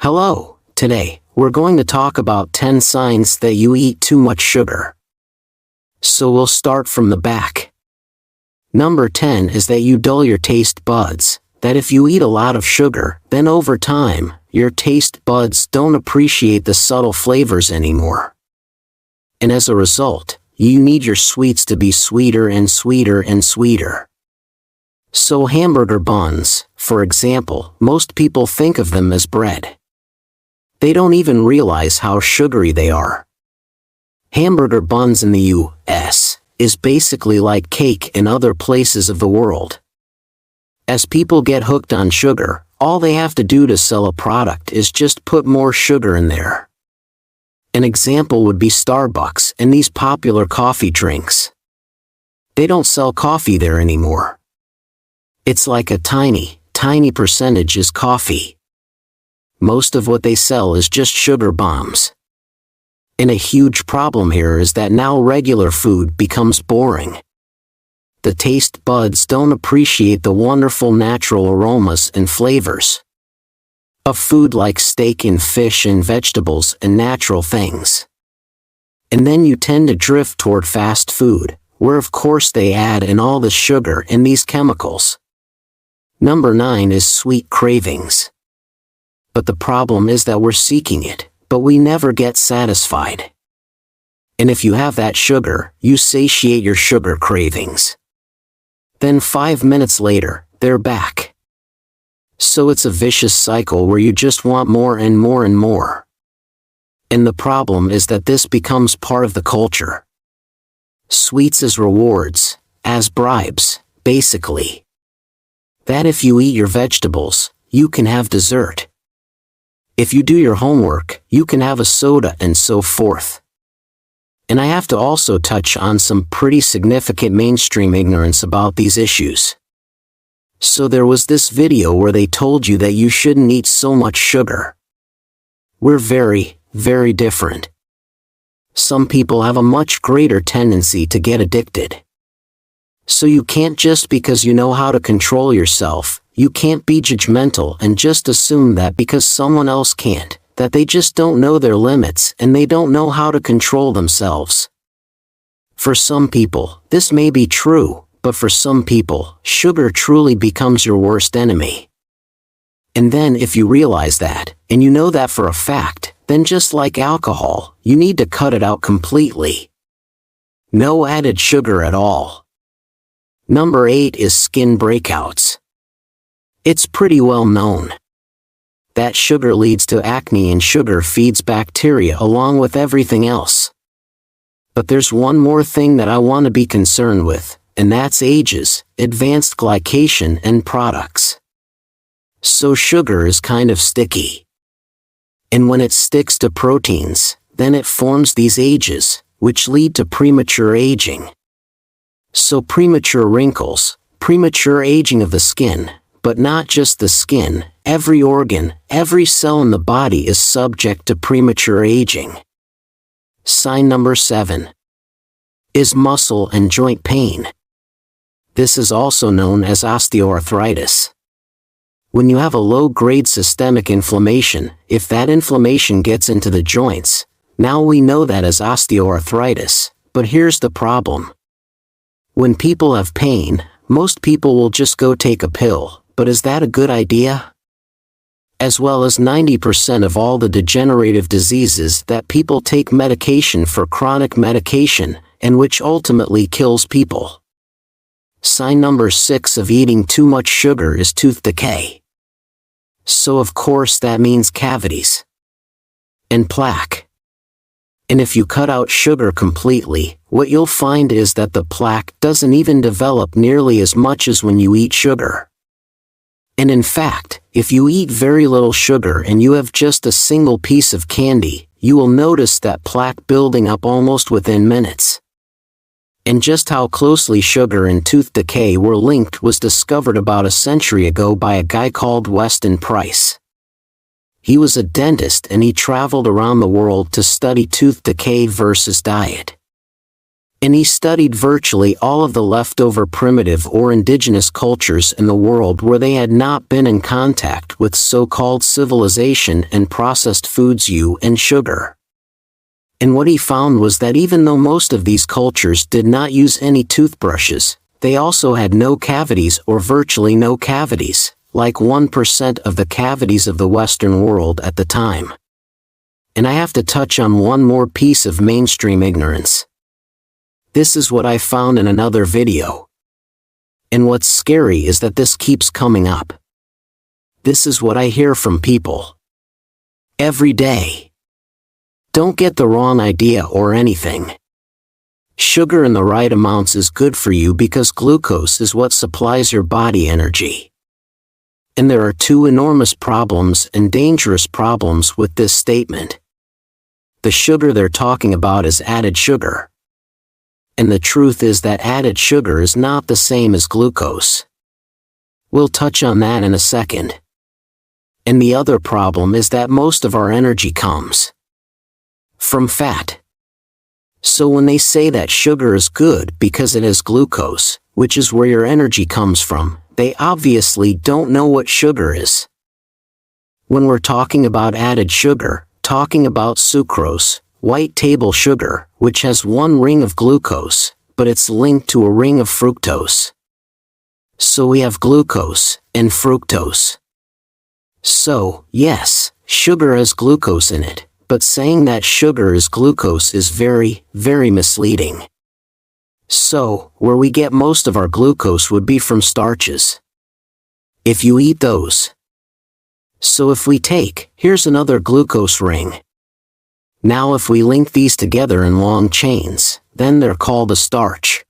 Hello, today, we're going to talk about 10 signs that you eat too much sugar. So we'll start from the back. Number 10 is that you dull your taste buds, that if you eat a lot of sugar, then over time, your taste buds don't appreciate the subtle flavors anymore. And as a result, you need your sweets to be sweeter and sweeter and sweeter. So hamburger buns, for example, most people think of them as bread. They don't even realize how sugary they are. Hamburger buns in the U.S. is basically like cake in other places of the world. As people get hooked on sugar, all they have to do to sell a product is just put more sugar in there. An example would be Starbucks and these popular coffee drinks. They don't sell coffee there anymore. It's like a tiny percentage is coffee. Most of what they sell is just sugar bombs. And a huge problem here is that now regular food becomes boring. The taste buds don't appreciate the wonderful natural aromas and flavors of food like steak and fish and vegetables and natural things. And then you tend to drift toward fast food, where of course they add in all the sugar and these chemicals. Number 9 is sweet cravings. But the problem is that we're seeking it, but we never get satisfied. And if you have that sugar, you satiate your sugar cravings. Then 5 minutes later, they're back. So it's a vicious cycle where you just want more and more and more. And the problem is that this becomes part of the culture. Sweets as rewards, as bribes, basically. That if you eat your vegetables, you can have dessert. If you do your homework, you can have a soda and so forth. And I have to also touch on some pretty significant mainstream ignorance about these issues. So there was this video where they told you that you shouldn't eat so much sugar. We're very, very different. Some people have a much greater tendency to get addicted. So you can't just because you know how to control yourself, you can't be judgmental and just assume that because someone else can't, that they just don't know their limits and they don't know how to control themselves. For some people, this may be true, but for some people, sugar truly becomes your worst enemy. And then if you realize that, and you know that for a fact, then just like alcohol, you need to cut it out completely. No added sugar at all. Number 8 is skin breakouts. It's pretty well known that sugar leads to acne and sugar feeds bacteria along with everything else. But there's one more thing that I want to be concerned with, and that's ages, advanced glycation and products. So sugar is kind of sticky. And when it sticks to proteins, then it forms these ages, which lead to premature aging. So premature wrinkles, premature aging of the skin, but not just the skin, every organ, every cell in the body is subject to premature aging. Sign number 7 is muscle and joint pain. This is also known as osteoarthritis. When you have a low-grade systemic inflammation, if that inflammation gets into the joints, now we know that as osteoarthritis, but here's the problem. When people have pain, most people will just go take a pill. But is that a good idea? As well as 90% of all the degenerative diseases that people take medication for chronic medication, and which ultimately kills people. Sign number 6 of eating too much sugar is tooth decay. So of course that means cavities. And plaque. And if you cut out sugar completely, what you'll find is that the plaque doesn't even develop nearly as much as when you eat sugar. And in fact, if you eat very little sugar and you have just a single piece of candy, you will notice that plaque building up almost within minutes. And just how closely sugar and tooth decay were linked was discovered about a century ago by a guy called Weston Price. He was a dentist and he traveled around the world to study tooth decay versus diet. And he studied virtually all of the leftover primitive or indigenous cultures in the world where they had not been in contact with so-called civilization and processed foods and sugar. And what he found was that even though most of these cultures did not use any toothbrushes, they also had no cavities or virtually no cavities, like 1% of the cavities of the Western world at the time. And I have to touch on one more piece of mainstream ignorance. This is what I found in another video. And what's scary is that this keeps coming up. This is what I hear from people every day. Don't get the wrong idea or anything. Sugar in the right amounts is good for you because glucose is what supplies your body energy. And there are two enormous problems and dangerous problems with this statement. The sugar they're talking about is added sugar. And the truth is that added sugar is not the same as glucose. We'll touch on that in a second. And the other problem is that most of our energy comes from fat. So when they say that sugar is good because it has glucose, which is where your energy comes from, they obviously don't know what sugar is. When we're talking about added sugar, talking about sucrose, white table sugar, which has one ring of glucose, but it's linked to a ring of fructose. So we have glucose and fructose. So, yes, sugar has glucose in it, but saying that sugar is glucose is very, very misleading. So, where we get most of our glucose would be from starches. If you eat those. So if we take, here's another glucose ring. Now if we link these together in long chains, then they're called a starch.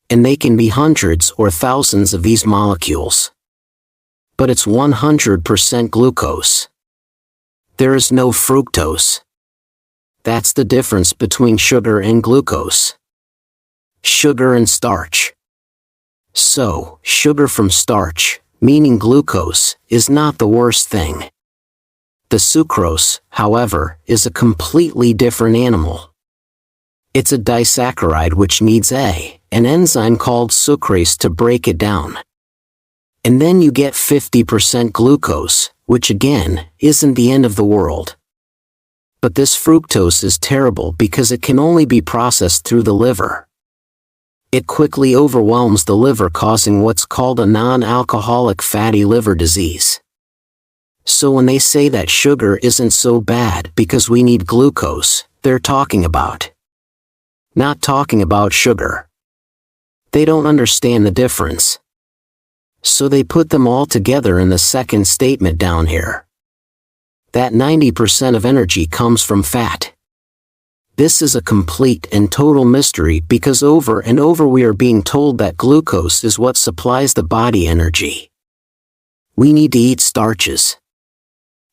And they can be hundreds or thousands of these molecules. But it's 100% glucose. There is no fructose. That's the difference between sugar and glucose. Sugar and starch. So, sugar from starch, meaning glucose, is not the worst thing. The sucrose, however, is a completely different animal. It's a disaccharide which needs an enzyme called sucrase to break it down. And then you get 50% glucose, which again, isn't the end of the world. But this fructose is terrible because it can only be processed through the liver. It quickly overwhelms the liver, causing what's called a non-alcoholic fatty liver disease. So when they say that sugar isn't so bad because we need glucose, they're not talking about sugar. They don't understand the difference. So they put them all together in the second statement down here. That 90% of energy comes from fat. This is a complete and total mystery because over and over we are being told that glucose is what supplies the body energy. We need to eat starches.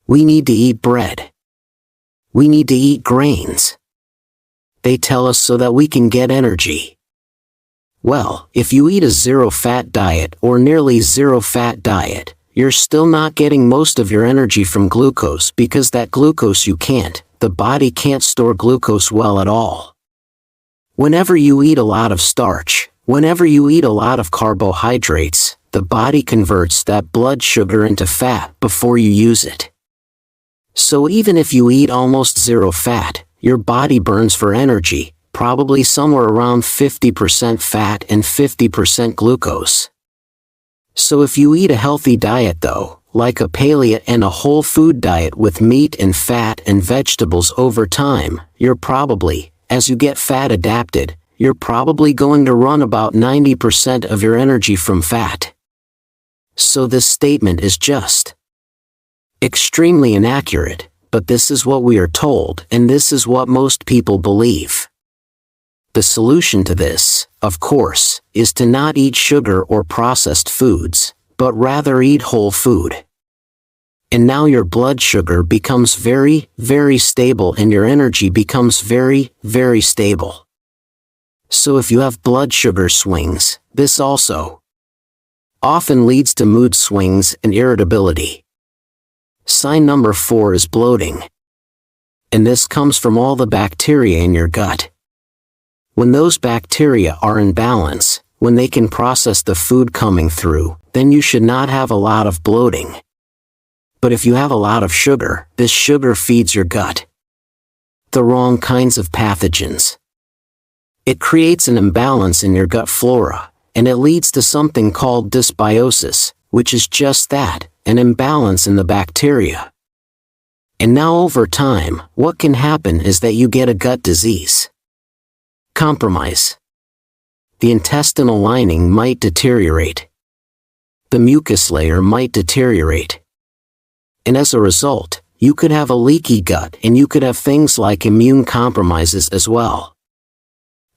We need to eat bread. We need to eat grains. They tell us so that we can get energy. Well, if you eat a zero-fat diet or nearly zero-fat diet, you're still not getting most of your energy from glucose because that glucose the body can't store glucose well at all. Whenever you eat a lot of starch, whenever you eat a lot of carbohydrates, the body converts that blood sugar into fat before you use it. So even if you eat almost zero fat, your body burns for energy, probably somewhere around 50% fat and 50% glucose. So if you eat a healthy diet though, like a paleo and a whole food diet with meat and fat and vegetables over time, you're probably, as you get fat adapted, you're probably going to run about 90% of your energy from fat. So this statement is just extremely inaccurate, but this is what we are told and this is what most people believe. The solution to this, of course, is to not eat sugar or processed foods, but rather eat whole food. And now your blood sugar becomes very, very stable and your energy becomes very, very stable. So if you have blood sugar swings, this also often leads to mood swings and irritability. Sign number 4 is bloating. And this comes from all the bacteria in your gut. When those bacteria are in balance, when they can process the food coming through, then you should not have a lot of bloating. But if you have a lot of sugar, this sugar feeds your gut the wrong kinds of pathogens. It creates an imbalance in your gut flora, and it leads to something called dysbiosis, which is just that, an imbalance in the bacteria. And now over time, what can happen is that you get a gut disease. Compromise. The intestinal lining might deteriorate. The mucus layer might deteriorate. And as a result, you could have a leaky gut and you could have things like immune compromises as well.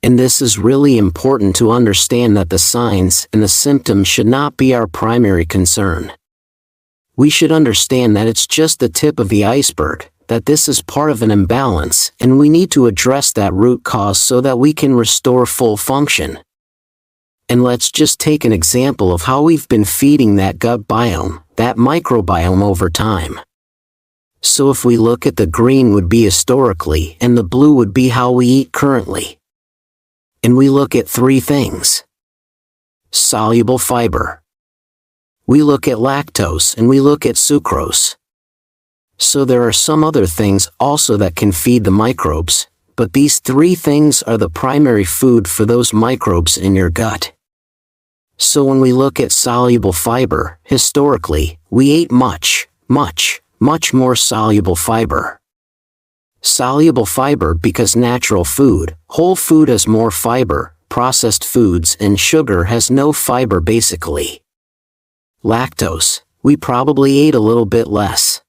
And this is really important to understand that the signs and the symptoms should not be our primary concern. We should understand that it's just the tip of the iceberg, that this is part of an imbalance, and we need to address that root cause so that we can restore full function. And let's just take an example of how we've been feeding that gut biome, that microbiome over time. So if we look at the green would be historically and the blue would be how we eat currently. And we look at three things. Soluble fiber. We look at lactose and we look at sucrose. So there are some other things also that can feed the microbes, but these three things are the primary food for those microbes in your gut. So when we look at soluble fiber, historically, we ate much more soluble fiber. Soluble fiber because natural food, whole food has more fiber, processed foods and sugar has no fiber basically. Lactose, we probably ate a little bit less.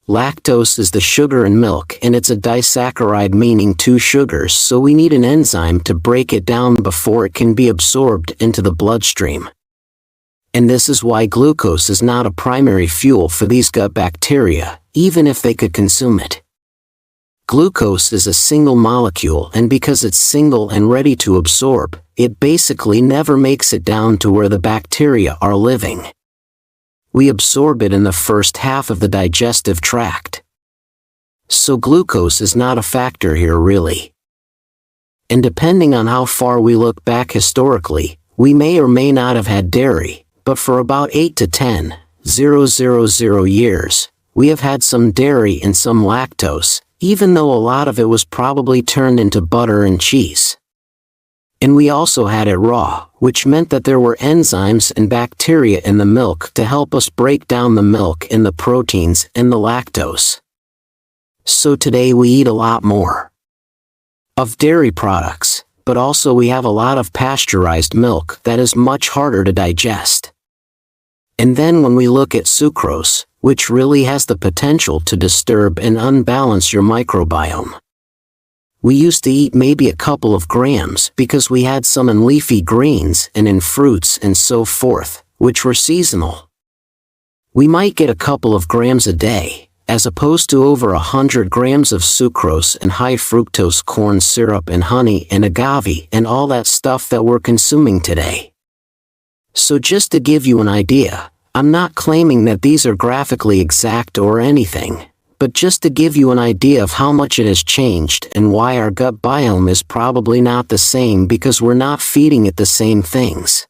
Lactose is the sugar in milk and it's a disaccharide meaning two sugars, so we need an enzyme to break it down before it can be absorbed into the bloodstream. And this is why glucose is not a primary fuel for these gut bacteria, even if they could consume it. Glucose is a single molecule, and because it's single and ready to absorb, it basically never makes it down to where the bacteria are living. We absorb it in the first half of the digestive tract. So glucose is not a factor here really. And depending on how far we look back historically, we may or may not have had dairy, but for about 8 to 10,000 years, we have had some dairy and some lactose, even though a lot of it was probably turned into butter and cheese. And we also had it raw, which meant that there were enzymes and bacteria in the milk to help us break down the milk and the proteins and the lactose. So today we eat a lot more of dairy products, but also we have a lot of pasteurized milk that is much harder to digest. And then when we look at sucrose, which really has the potential to disturb and unbalance your microbiome. We used to eat maybe a couple of grams because we had some in leafy greens and in fruits and so forth, which were seasonal. We might get a couple of grams a day, as opposed to over 100 grams of sucrose and high fructose corn syrup and honey and agave and all that stuff that we're consuming today. So just to give you an idea, I'm not claiming that these are graphically exact or anything, but just to give you an idea of how much it has changed and why our gut biome is probably not the same because we're not feeding it the same things.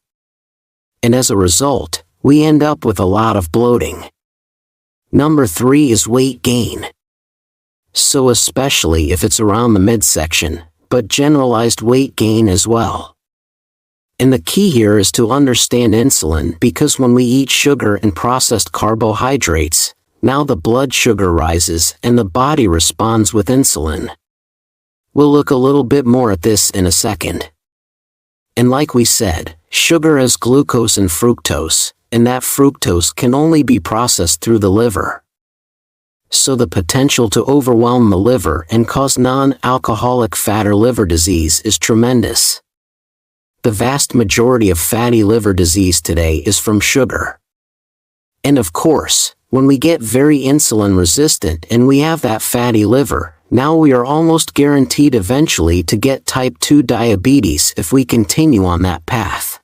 And as a result, we end up with a lot of bloating. Number 3 is weight gain. So especially if it's around the midsection, but generalized weight gain as well. And the key here is to understand insulin because when we eat sugar and processed carbohydrates, now the blood sugar rises and the body responds with insulin. We'll look a little bit more at this in a second. And like we said, sugar has glucose and fructose, and that fructose can only be processed through the liver. So the potential to overwhelm the liver and cause non-alcoholic fat or liver disease is tremendous. The vast majority of fatty liver disease today is from sugar. And of course, when we get very insulin resistant and we have that fatty liver, now we are almost guaranteed eventually to get type 2 diabetes if we continue on that path.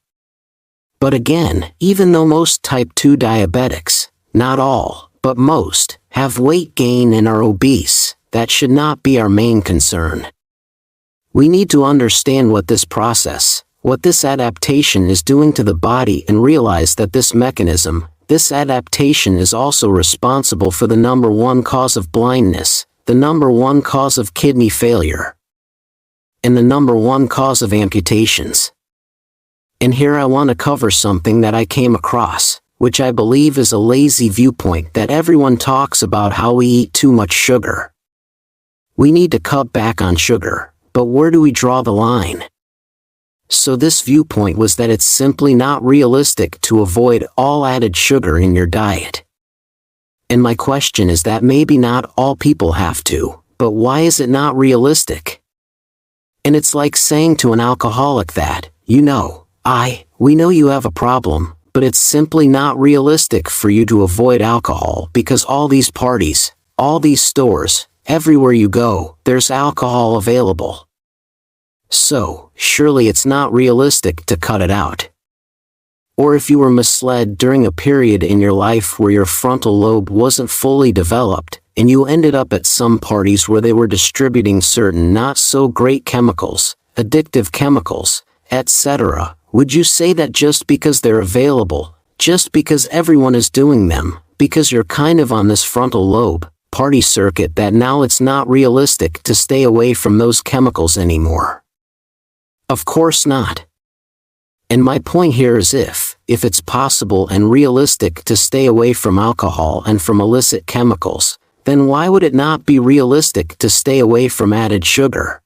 But again, even though most type 2 diabetics, not all, but most, have weight gain and are obese, that should not be our main concern. We need to understand what this process, what this adaptation is doing to the body, and realize that this mechanism, this adaptation, is also responsible for the number one cause of blindness, the number one cause of kidney failure, and the number one cause of amputations. And here I want to cover something that I came across, which I believe is a lazy viewpoint, that everyone talks about how we eat too much sugar. We need to cut back on sugar, but where do we draw the line? So this viewpoint was that it's simply not realistic to avoid all added sugar in your diet. And my question is that maybe not all people have to, but why is it not realistic? And it's like saying to an alcoholic that, we know you have a problem, but it's simply not realistic for you to avoid alcohol because all these parties, all these stores, everywhere you go, there's alcohol available. So, surely it's not realistic to cut it out. Or if you were misled during a period in your life where your frontal lobe wasn't fully developed, and you ended up at some parties where they were distributing certain not so great chemicals, addictive chemicals, etc., would you say that just because they're available, just because everyone is doing them, because you're kind of on this frontal lobe party circuit, that now it's not realistic to stay away from those chemicals anymore? Of course not. And my point here is if it's possible and realistic to stay away from alcohol and from illicit chemicals, then why would it not be realistic to stay away from added sugar?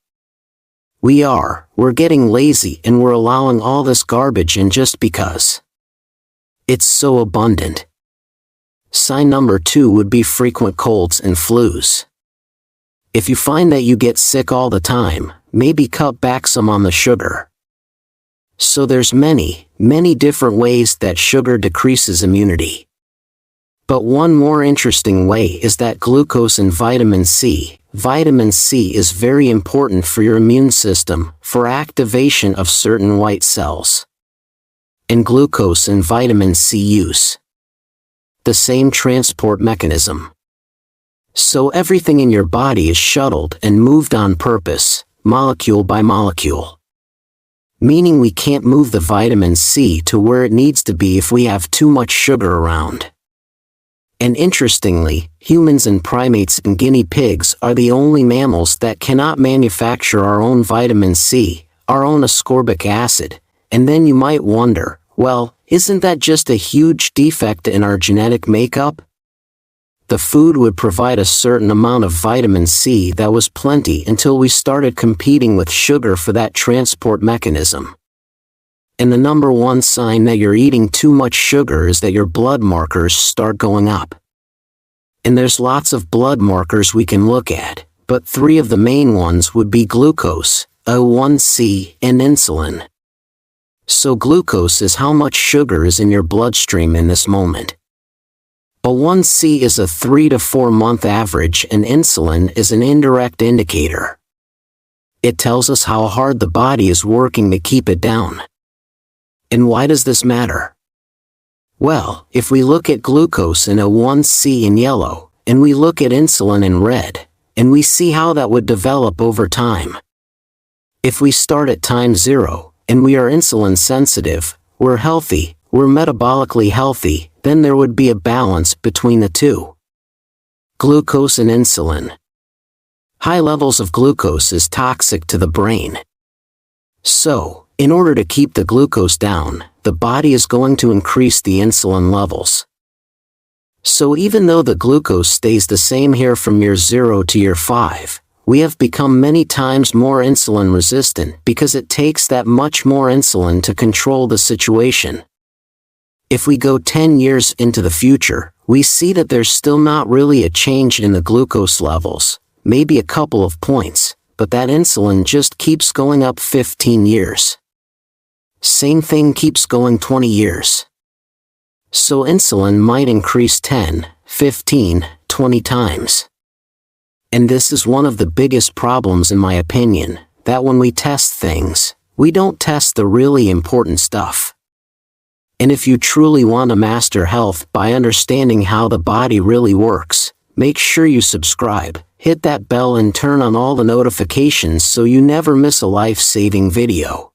We're getting lazy and we're allowing all this garbage in just because it's so abundant. Sign number 2 would be frequent colds and flus. If you find that you get sick all the time, maybe cut back some on the sugar. So there's many different ways that sugar decreases immunity. But one more interesting way is that glucose and vitamin C. Vitamin C is very important for your immune system, for activation of certain white cells. And glucose and vitamin C use the same transport mechanism. So everything in your body is shuttled and moved on purpose, molecule by molecule. Meaning we can't move the vitamin C to where it needs to be if we have too much sugar around. And interestingly, humans and primates and guinea pigs are the only mammals that cannot manufacture our own vitamin C, our own ascorbic acid. And then you might wonder, well, isn't that just a huge defect in our genetic makeup? The food would provide a certain amount of vitamin C that was plenty until we started competing with sugar for that transport mechanism. And the number one sign that you're eating too much sugar is that your blood markers start going up. And there's lots of blood markers we can look at, but 3 of the main ones would be glucose, A1C, and insulin. So glucose is how much sugar is in your bloodstream in this moment. A1C is a 3 to 4 month average, and insulin is an indirect indicator. It tells us how hard the body is working to keep it down. And why does this matter? Well, if we look at glucose and A1C in yellow, and we look at insulin in red, and we see how that would develop over time. If we start at time 0, and we are insulin sensitive, we're healthy, we're metabolically healthy, then there would be a balance between the two. Glucose and insulin. High levels of glucose is toxic to the brain. So, in order to keep the glucose down, the body is going to increase the insulin levels. So even though the glucose stays the same here from year 0 to year 5, we have become many times more insulin resistant because it takes that much more insulin to control the situation. If we go 10 years into the future, we see that there's still not really a change in the glucose levels, maybe a couple of points, but that insulin just keeps going up 15 years. Same thing keeps going 20 years. So insulin might increase 10, 15, 20 times. And this is one of the biggest problems in my opinion, that when we test things, we don't test the really important stuff. And if you truly want to master health by understanding how the body really works, Make sure you subscribe, hit that bell and turn on all the notifications so you never miss a life-saving video.